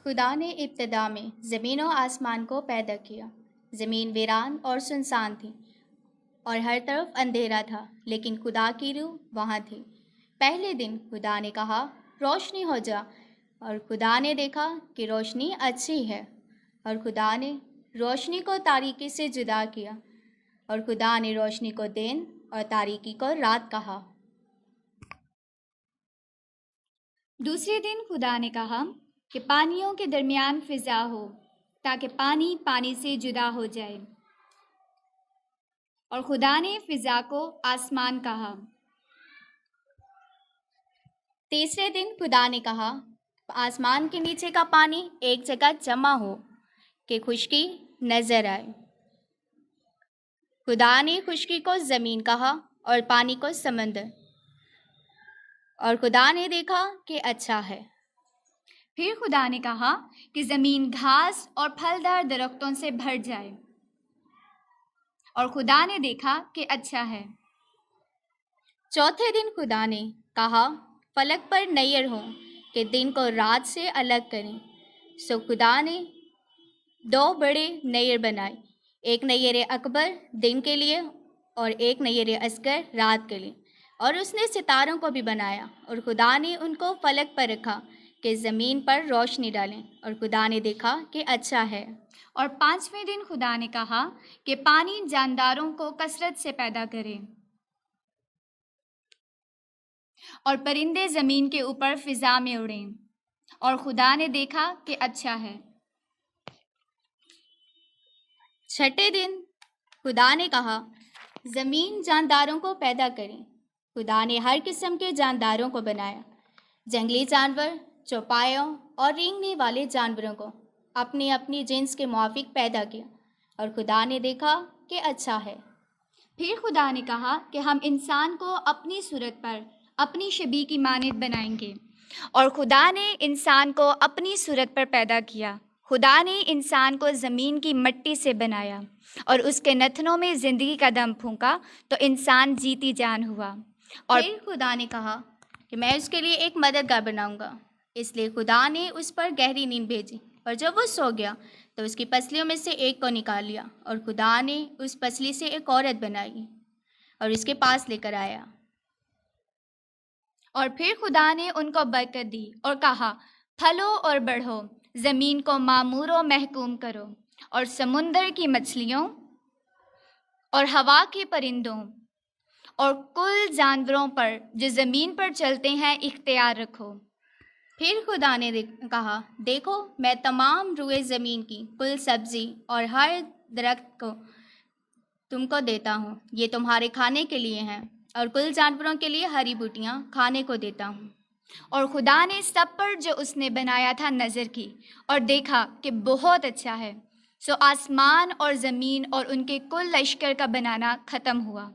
खुदा ने इब्तिदा में ज़मीन और आसमान को पैदा किया। ज़मीन वीरान और सुनसान थी और हर तरफ अंधेरा था, लेकिन खुदा की रूह वहाँ थी। पहले दिन खुदा ने कहा, रोशनी हो जा, और खुदा ने देखा कि रोशनी अच्छी है। और खुदा ने रोशनी को तारीकी से जुदा किया, और खुदा ने रोशनी को दिन और तारीकी को रात कहा। दूसरे दिन खुदा ने कहा कि पानियों के दरमियान फिजा हो, ताकि पानी पानी से जुदा हो जाए। और खुदा ने फिजा को आसमान कहा। तीसरे दिन खुदा ने कहा, आसमान के नीचे का पानी एक जगह जमा हो कि खुश्की नजर आए। खुदा ने खुश्की को ज़मीन कहा और पानी को समंदर। और खुदा ने देखा कि अच्छा है। फिर खुदा ने कहा कि ज़मीन घास और फलदार दरख्तों से भर जाए। और खुदा ने देखा कि अच्छा है। चौथे दिन खुदा ने कहा, फलक पर नैयर हो कि दिन को रात से अलग करें। सो खुदा ने 2 बड़े नैयर बनाए, एक नैयर अकबर दिन के लिए और एक नैयर असगर रात के लिए। और उसने सितारों को भी बनाया, और खुदा ने उनको फलक पर रखा कि ज़मीन पर रोशनी डालें। और खुदा ने देखा कि अच्छा है। और पांचवें दिन खुदा ने कहा कि पानी जानदारों को कसरत से पैदा करे और परिंदे ज़मीन के ऊपर फिजा में उड़ें। और खुदा ने देखा कि अच्छा है। छठे दिन खुदा ने कहा, ज़मीन जानदारों को पैदा करें। खुदा ने हर किस्म के जानदारों को बनाया, जंगली जानवर, चौपायों और रेंगने वाले जानवरों को अपनी अपनी जिन्स के मुआफिक पैदा किया। और खुदा ने देखा कि अच्छा है। फिर खुदा ने कहा कि हम इंसान को अपनी सूरत पर अपनी शबीह की मानद बनाएंगे। और खुदा ने इंसान को अपनी सूरत पर पैदा किया। खुदा ने इंसान को ज़मीन की मिट्टी से बनाया और उसके नथनों में ज़िंदगी का दम फूंका, तो इंसान जीती जान हुआ। और फिर खुदा ने कहा कि मैं उसके लिए एक मददगार बनाऊंगा। इसलिए खुदा ने उस पर गहरी नींद भेजी, और जब वो सो गया तो उसकी पसलियों में से एक को निकाल लिया। और खुदा ने उस पसली से एक औरत बनाई और उसके पास लेकर आया। और फिर खुदा ने उनको बरकत दी और कहा, फलो और बढ़ो, ज़मीन को मामूर व महकूम करो, और समुंदर की मछलियों और हवा के परिंदों और कुल जानवरों पर जो ज़मीन पर चलते हैं इख्तियार रखो। फिर खुदा ने कहा, देखो, मैं तमाम रुए ज़मीन की कुल सब्ज़ी और हर दरख्त को तुमको देता हूँ, ये तुम्हारे खाने के लिए हैं, और कुल जानवरों के लिए हरी बूटियाँ खाने को देता हूँ। और खुदा ने सब पर जो उसने बनाया था नज़र की और देखा कि बहुत अच्छा है। सो आसमान और ज़मीन और उनके कुल लश्कर का बनाना ख़त्म हुआ।